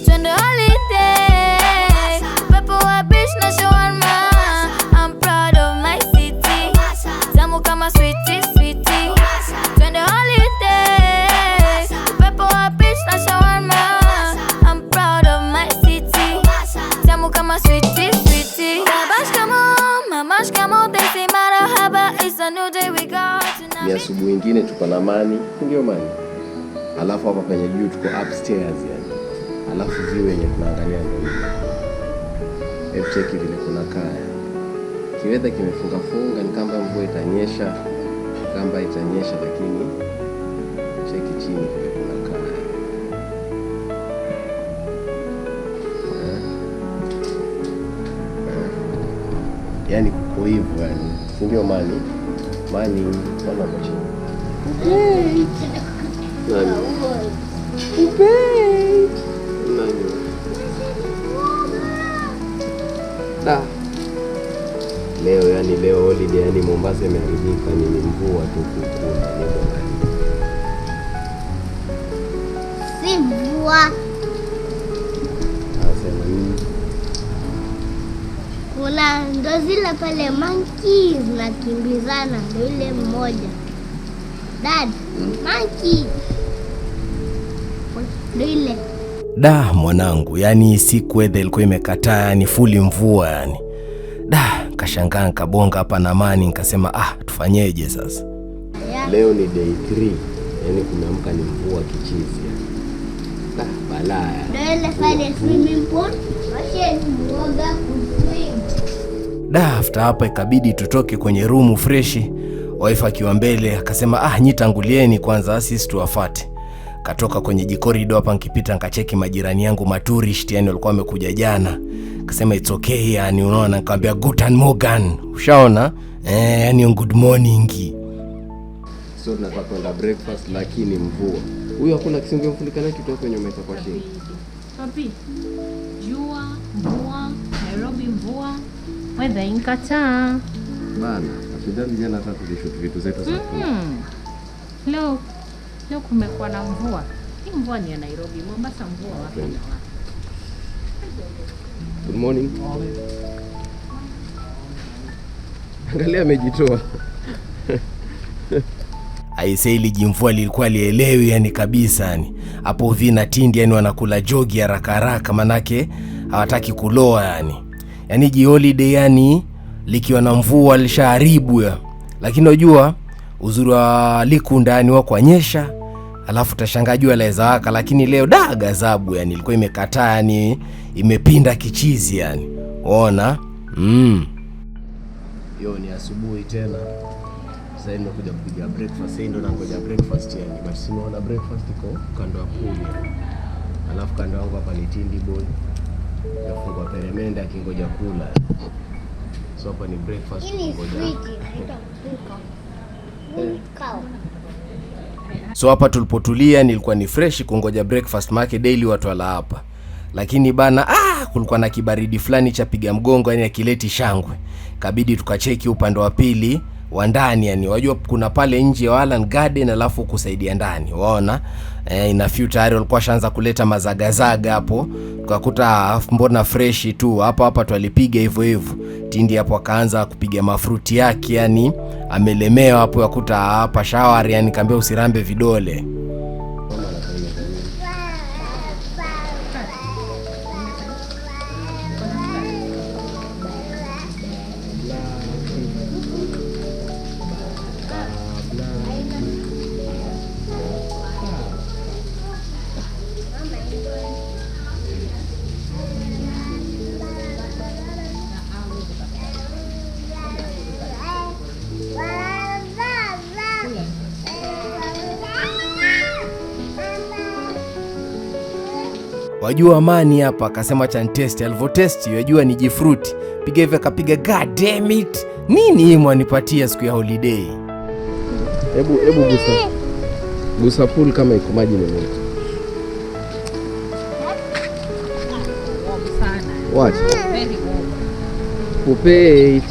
twende holiday, upepo wa beach na shawarma. I'm proud of my city, tamu kama sweetie sweetie. Twende holiday, upepo wa beach na shawarma. I'm proud of my city, tamu kama sweetie sweetie. Babash kamo, mamash kamo, they say marahaba, it's a new day we got tonight. Ni asubuhi nyingine tuko na Mani, ndio Mani. Alafu hapa kwenye juu tuko upstairs yani. Alafu view yenye tunaangalia ndio. Hebu cheki vile kuna kaya. Kiweza kimefunga funga, ni kama mvua itanyesha. Kamba itanyesha, lakini cheki chini vile kuna kaya. Yani kuko hivyo yani. Si ndio Mani? Mani, mbona kwa chini? Nani? Nani? Da. Leo holiday yani Mombasa imeharibika, ni mvua tu kukuna ni mbona. Si mvua. Nasema nini? Kuna ndo zile pale monkeys nakimbizana, ndo ile mmoja. Dad, monkey. Ndo ile. Da mwanangu, yani siku weather ilikuwa imekataa, yani fully mvua yani. Da, kashangaa nikabonga hapa na Mani nikasema tufanyeje sasa? Yeah. Leo ni day 3. Yani kumeamka ni mvua kichizi yani. Da, balaa. Ndo ile pale swimming pool, washe mwoga kuswim. Da, after hapa ikabidi tutoke kwenye room freshi. Wife akiwa mbele akasema nyi tangulieni kwanza sisi tuwafuate. Katoka kwenye jikorido hapa nikipita nikacheki majirani yangu maturist yani walikuwa wamekuja jana. Akasema it's okay yani unaona, nikamwambia Guten Morgen. Ushaona? Yani good morning. So tunataka kwenda breakfast lakini mvua. Huyu hakuna kisingemfunika na kitu kwenye meza kwa chini. Papi. Jua, mvua, Nairobi mvua. Weather inkataa. Bana, afadhali jana hata tulishoot vitu zetu za Leo kumekuwa na mvua. Hii mvua ni ya Nairobi, Mombasa mvua wapi na wapi? Good morning. Angalia amejitoa. Aiseli jimvua lilikuwa lielewi yani kabisa yani. Hapo vina tindi yani wanakula jogi haraka haraka manake hawataki kuloa yani. Yani ji holiday yani likiwa na mvua lishaharibu ya. Lakini unajua uzuri wa liku ndani wa kuanyesha, alafu tashangaa jua laweza waka, lakini leo gazabu yani ilikuwa imekataa yani imepinda kichizi yani. Unaona? Yo ni asubuhi tena. Sasa ndio kuja kupiga breakfast. Sasa ndio nangoja breakfast yani. But sinaona breakfast iko kando ya pool yani. Alafu kando yangu hapa ni tindi boy. Yafungwa peremende akingoja kula. So hapa ni breakfast ngoja. So hapa tulipotulia nilikuwa ni fresh kungoja breakfast make daily watu wala hapa. Lakini bana kulikuwa na kibaridi fulani cha piga mgongo yani akileti shangwe. Kabidi tukacheki upande wa pili wa ndani yani. Wajua kuna pale nje ya Alan Garden alafu kusaidia ndani. Waona? Ina few tayari walikuwa shaanza kuleta mazagazaga hapo. Tukakuta mbona fresh tu. Hapa twalipiga hivyo. Tindi hapo akaanza kupiga mafruti yake yani amelemewa hapo yakuta hapa shower yani kaambia usirambe vidole. Wajua Mani hapa akasema cha test, alivotest yajua ni jifruti. Piga hivi akapiga god damn it. Nini hii mwanipatia siku ya holiday? Hebu gusa pool kama iko maji ni moto. What? Very warm. Upate.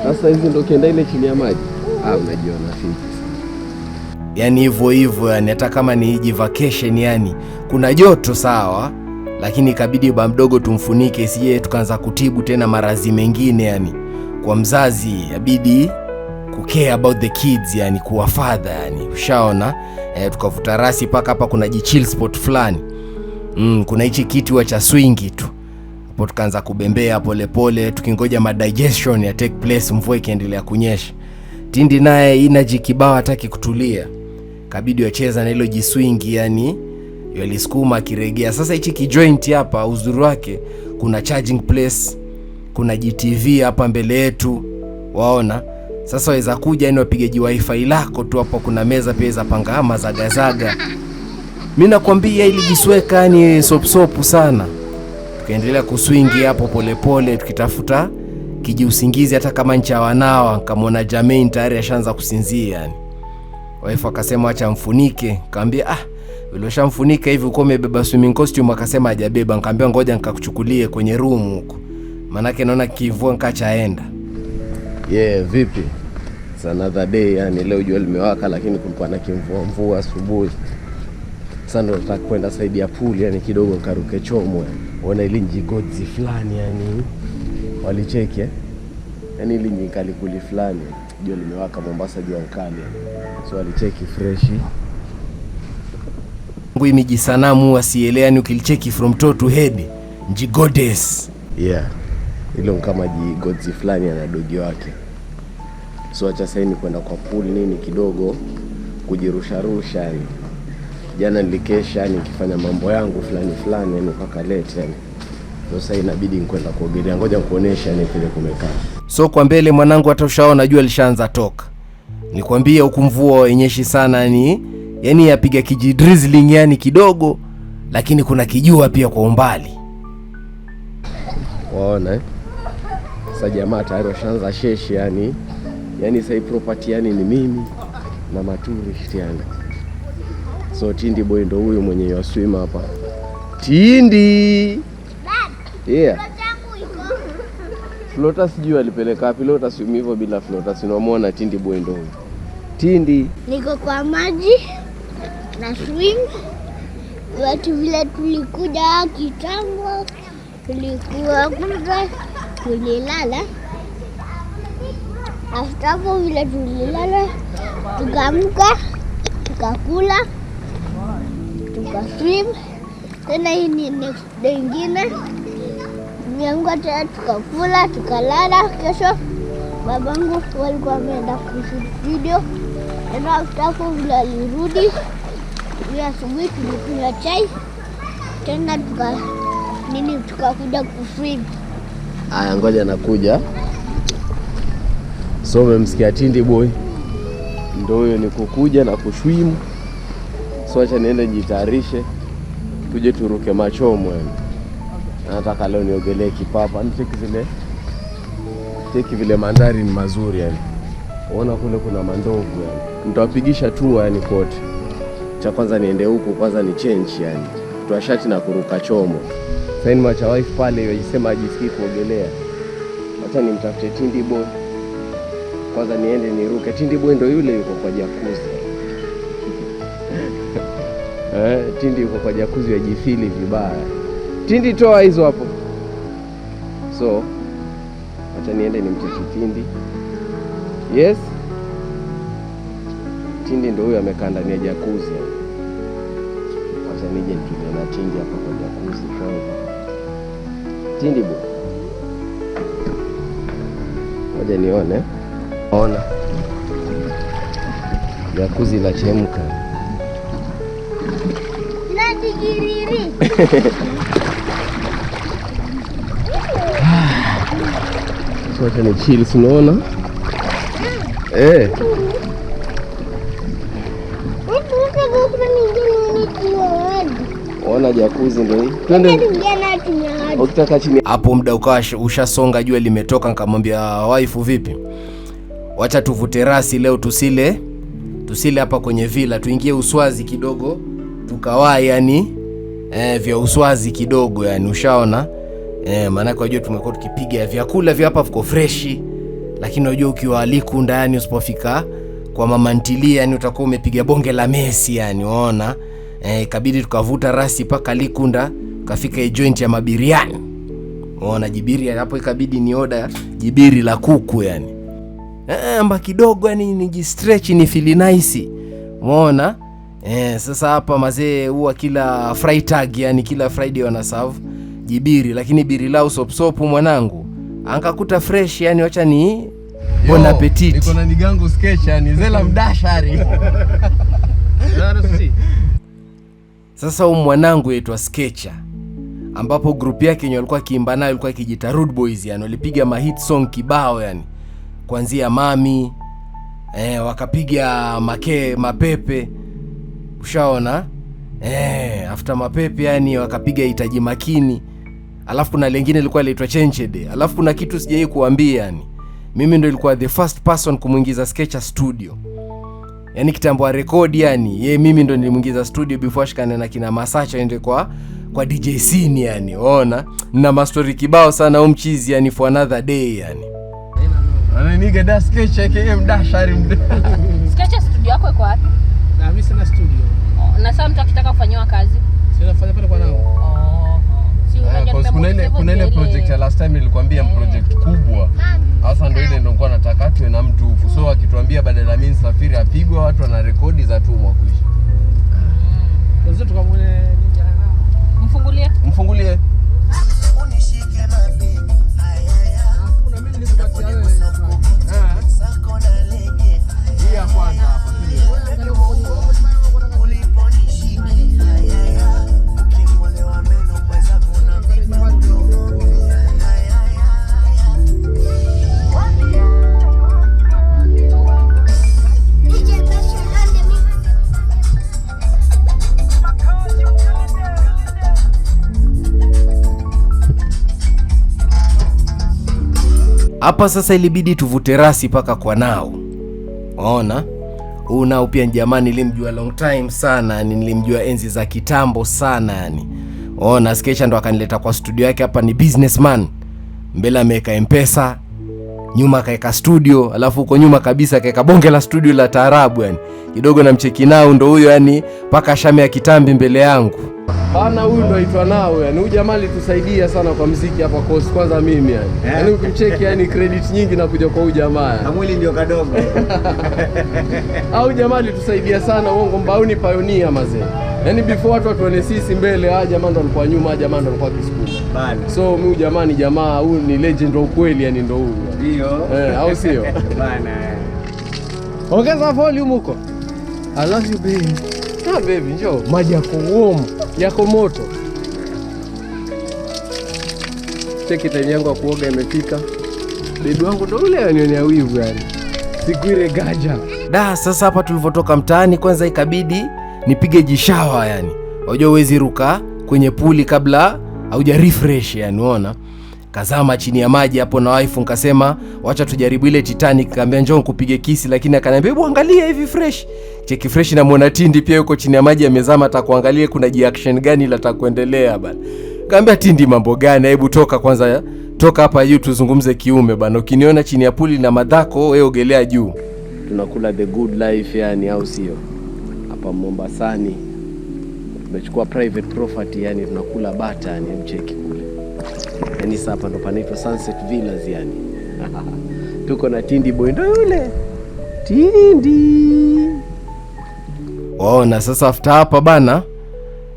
Sasa hizi ndio kienda ile chini ya maji. Unajiona fiti. yani hivyo hivyo, yani hata kama ni hiji vacation, yani kuna joto sawa, lakini ikabidi baba mdogo tumfunike isije tukaanza kutibu tena maradhi mengine. Yani kwa mzazi yabidi care about the kids, yani kuwa father, yani ushaona. Tukavuta rasi paka hapa kuna chill spot fulani, kuna hichi kitu cha swing tu hapo, tukaanza kubembea polepole tukingoja digestion ya take place, mvua ikiendelea kunyesha. Tindi naye energy kibao hataki kutulia, kabidi wacheza na hilo jiswing, yani yalisukuma kiregea. Sasa hichi kijoint hapa uzuri wake kuna charging place, kuna GTV hapa mbele yetu, waona. Sasa waweza kuja yani wapige wifi lako tu hapo, kuna meza pia za pangama zagazaga. Mimi nakwambia ili jisweka ni sop sana. Tukaendelea kuswingi hapo polepole tukitafuta kijiusingizi, hata kama ncha wanawa. Nikamwona Jermaine tayari ashaanza kusinzia yani. Wife akasema acha mfunike, nikamwambia vile ushamfunika hivi uko umebeba swimming costume? Akasema hajabeba. Nikamwambia ngoja nikakuchukulie kwenye room huko, maana yake naona kivua nikachaenda. Vipi? It's another day, yani leo jua limewaka lakini kulikuwa na kimvua asubuhi. Sasa ndo nataka kwenda side ya pool, yani kidogo nikaruke chomo. Ona ile njigodzi fulani yani walicheki yani ile nyikali kuli fulani, jua limewaka Mombasa, jua kali. So walicheki fresh. Ngui miji sanamu asielea, ni ukilicheki from toe to head njigodes. Hilo kama jigodzi fulani ana dogi wake. So acha sasa ni kwenda kwa pool nini kidogo kujirusha yani. Jana nilikesha nikifanya mambo yangu fulani yani mpaka late yani. Sasa inabidi nikwenda kuogelea, ngoja nikuonesha ni vile kumekaa. So kwa mbele mwanangu, hata ushaona jua lishaanza toka. Nikwambia huku mvua yenyeshi sana ni yani yapiga kijidrizzling yani kidogo, lakini kuna kijua pia kwa umbali. Waona sasa jamaa tayari washaanza sheshi yani sasa property yani ni mimi na tourist yani. So Tindi boy ndo huyu mwenye wa swim hapa. Tindi. Floater sijui alipeleka wapi, leo swim hivyo bila floater. Sinamuona Tindi boy ndo huyu. Tindi. Niko kwa maji na swim. Watu vile tulikuja kitambo, tulikuwa kule tulilala. After vile tulilala, tukaamka, tukakula, tukaswim. Tena hii ni next day ingine. Tumeamka tena tukakula, tukalala. Kesho babangu walikuwa wameenda kushoot video. Tena after vile alirudi, asubuhi tulikunywa chai. Tena tukakuja kuswim. Aya, ngoja nakuja. So umemsikia Tindi boy ndo huyo, ni kukuja na kuswim. So acha niende jitayarishe tuje turuke machomo yani. Nataka leo niogelee kipapa, niteki vile mandhari ni mazuri yani. Unaona kule kuna mandovu yani. Nitawapigisha tour yani kote. Cha kwanza niende huku kwanza ni change yani. Kutoa shati na kuruka chomo. Sasa ni macha wife pale yisema ajisikii kuogelea. Acha nimtafute Tindi boy. Kwanza niende niruke. Tindi boy ndo yule yuko kwa jacuzzi. Tindi yuko kwa jacuzzi yajifili vibaya. Tindi toa hizo hapo. So acha niende nimtafute Tindi. Yes. Tindi ndo huyo amekaa ndani ya jacuzzi. Acha nije nitulie na Tindi hapa kwa jacuzzi kwanza. Tindi boy. Ngoja nione. Ona. Jacuzzi la chemka. Nadigiriri. Sote ni chill, unaona? Ona jacuzzi ndio hii. Twende. Ukitaka chini. Hapo muda ukawa ushasonga, jua limetoka. Nikamwambia wife, vipi? Wacha tuvute rasi leo, tusile hapa kwenye villa, tuingie uswazi kidogo tukawaa yani vya uswazi kidogo yani, ushaona maana kwa hiyo tumekuwa tukipiga vyakula vya hapa viko freshi, lakini unajua ukiwa aliku ndani usipofika kwa mama ntilia, yani utakuwa umepiga bonge la Messi yani, unaona. Ikabidi tukavuta rasi paka Likunda, kafika joint ya mabiriani. Unaona jibiri hapo, ikabidi ni order jibiri la kuku yani. Amba kidogo yani nijistretch ni feel nice. Unaona? Sasa hapa mazee huwa kila fry tag yani kila Friday wana serve jibiri, lakini biri lao sop mwanangu. Angakuta fresh yani, acha ni bon appetit. Niko na nigangu sketch yani zela mdashari. Sasa mwanangu aitwa Sketcher, ambapo group yake yenye walikuwa kiimba nayo ilikuwa kijita Rude Boys yani, walipiga ma hit song kibao yani. Kuanzia Mami, wakapiga mapepe. Ushaona? After mapepe yani wakapiga Hitaji Makini. Alafu kuna lingine ilikuwa inaitwa Chenchede. Alafu kuna kitu sijai kuambia yani. Mimi ndo ilikuwa the first person kumuingiza Sketcher studio. Yani kitambo record yani, mimi ndo nilimuingiza studio before ashikane na kina Masacha ende kwa DJ Scene yani. Ona, na mastori kibao sana mchizi yani for another day yani. Ananiga da Sketcher KM dashari mde. Sketcher studio yako iko wapi? Na mimi sina studio. Na sasa mtu akitaka kufanywa kazi? Sina fanya pale kwa nao. Kuna ile project ya last time nilikwambia project kubwa. Sasa ndio ile ndio nilikuwa nataka tuwe na mtu so akituambia badala mimi safiri apigwa watu wana rekodi za tumwa kuisha. Sasa tukamwone ninja nao. Mfungulie. Unishike mapi. Kuna mimi nikupatia wewe. Sako na lege. Hii hapa hapa. Hapa sasa ilibidi tuvute rasi paka kwa nao. Unaona? Nao pia jamani nilimjua long time sana, nilimjua enzi za kitambo sana yani. Unaona Sketcher ndo akanileta kwa studio yake hapa, ni businessman. Mbele ameweka M-Pesa, nyuma kaeka studio, alafu huko nyuma kabisa kaeka bonge la studio la taarabu yani. Kidogo na mcheki nao ndo huyo yani, paka shame ya kitambi mbele yangu. Bana huyu ndo aitwa nao yani. Huyu jamaa alitusaidia sana kwa muziki hapa course kwanza mimi yani. Yaani ukimcheki yani credit nyingi na kuja kwa huyu jamaa. Na mwili ndio kadogo. Au jamaa alitusaidia sana, uongo mbao ni pioneer mazee. Yaani before watu watuone sisi mbele, jamaa ndo alikuwa nyuma, jamaa ndo alikuwa kisukuma. Bana. So huyu jamaa ni jamaa, huyu ni legend wa ukweli yani ndo huyu. Ndio. Au sio? Bana. Ongeza volume huko. I love you baby. Baby njoo, maji yako warm, yako moto. Cheki time yangu ya kuoga imefika. Baby wangu ndo ule anionea wivu yani. Sikuire gaja. Sasa hapa tulivotoka mtaani kwanza ikabidi nipige jishawa yani. Unajua uwezi ruka kwenye puli kabla hauja refresh yani, unaona. Kazama chini ya maji hapo na wife nikasema wacha tujaribu ile Titanic, kaambia njoo nikupige kisi, lakini akaniambia hebu angalia hivi fresh. Cheki fresh na muona Tindi pia yuko chini ya maji amezama, atakuangalia kuna reaction gani la takuendelea bana. Kaambia Tindi mambo gani, hebu toka kwanza, toka hapa juu tuzungumze kiume bana. Ukiniona chini ya puli na madhako wewe ogelea juu. Tunakula the good life yani, au sio? Hapa Mombasani tumechukua private property yani, tunakula bata yani, mcheki kule. Yani hapa ndo panaitwa Sunset Villas yani. Tuko na Tindi boy ndo yule. Tindi. Waona sasa after hapa bana,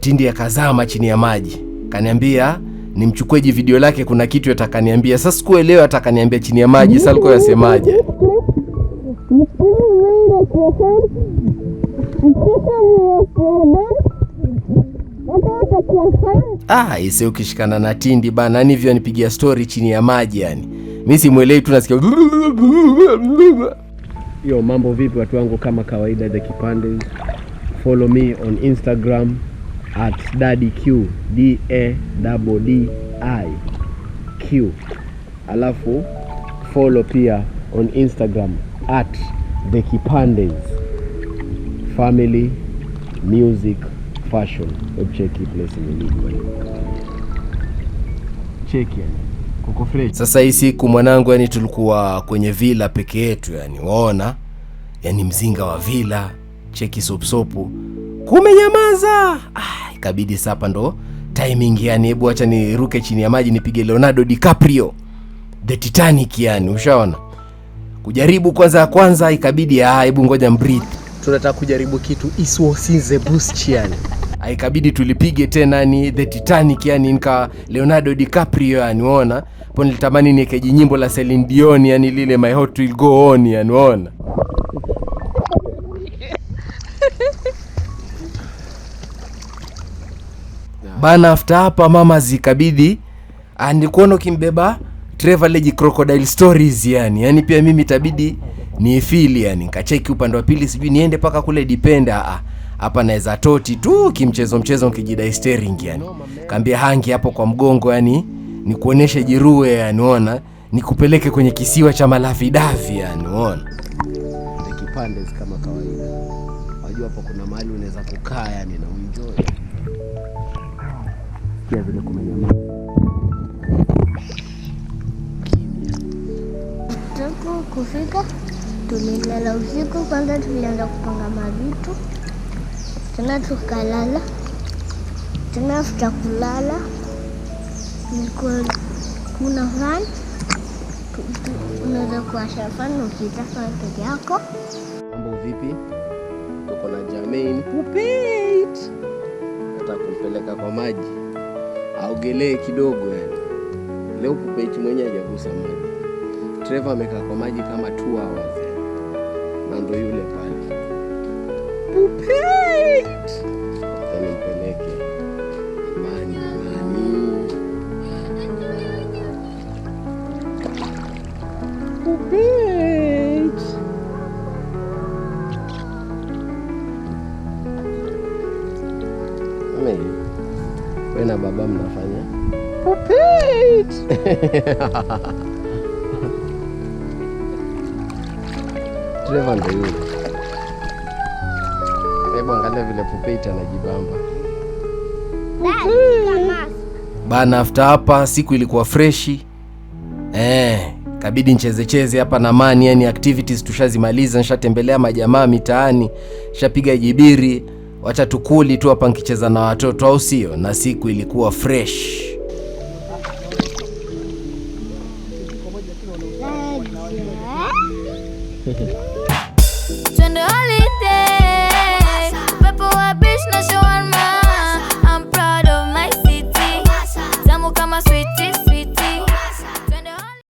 Tindi akazama chini ya maji. Kaniambia nimchukueje video lake, kuna kitu atakaniambia. Sasa sikuelewa atakaniambia chini ya maji, sasa alikuwa yasemaje? Ise ukishikana na Tindi bana, yani hivyo anipigia story chini ya maji yani. Mimi simuelewi tu, nasikia. Yo, mambo vipi watu wangu, kama kawaida The Kipandes. Follow me on Instagram @daddyq DADDIQ. Alafu follow pia on Instagram @The Kipandes. Family, music, fashion. Check place imeandikwa. Check yani. Kuko fresh. Sasa hii siku mwanangu yani tulikuwa kwenye villa peke yetu yani. Waona? yani mzinga wa vila, cheki sopsopu, kumenyamaza. Ikabidi sapa ndo timing yani, hebu acha niruke chini ya maji nipige Leonardo DiCaprio The Titanic yani, ushaona. Kujaribu kwanza ikabidi hebu ngoja mbreathe. Tunataka kujaribu kitu iswosinze boost yani. Ikabidi tulipige tena ni The Titanic yani, nika Leonardo DiCaprio yani, unaona. Hapo nilitamani nikeje nyimbo la Celine Dion yani, lile My Heart Will Go On yani, unaona. Bana after hapa mama zikabidi nikuona kimbeba Travelage Crocodile Stories yani pia mimi itabidi ni feel yani, nikacheki upande wa pili sijui niende paka kule Dipenda. Hapa naweza toti tu kimchezo nikijidai steering yani. Kaambia hangi hapo kwa mgongo yani, nikuoneshe jiruwe yani, unaona, nikupeleke kwenye kisiwa cha Malafi-Dafi yani, unaona. Ndio kipande kama kawaida. Wajua hapo kuna mahali unaweza kukaa yani na enjoy. Pia vile kumenyamaza. Tuko kufika, tulilala usiku. Kwanza tulianza kupanga mavitu, tena tukalala, tena after kulala kuna fan, unaweza kuwasha fan ukitaka peke yako. Mambo vipi? Tuko na Jermaine Pupet. Nataka kumpeleka kwa maji aogelee kidogo yani. Leo Pupet mwenyewe hajagusa maji. Trevor amekaa kwa maji kama 2 hours na ndo yule pale Pupet. Sasa nimpeleke mani. Pupet. Wewe na baba mnafanya Pupet. Trevor ndo yule. Hebu angalia vile Pupet anajibamba. Bana after hapa siku ilikuwa freshi. Kabidi ncheze hapa na mani yani, activities tushazimaliza, nishatembelea majamaa mitaani, nishapiga jibiri, wacha tukuli tu hapa nikicheza na watoto, au sio? Na siku ilikuwa fresh. Twende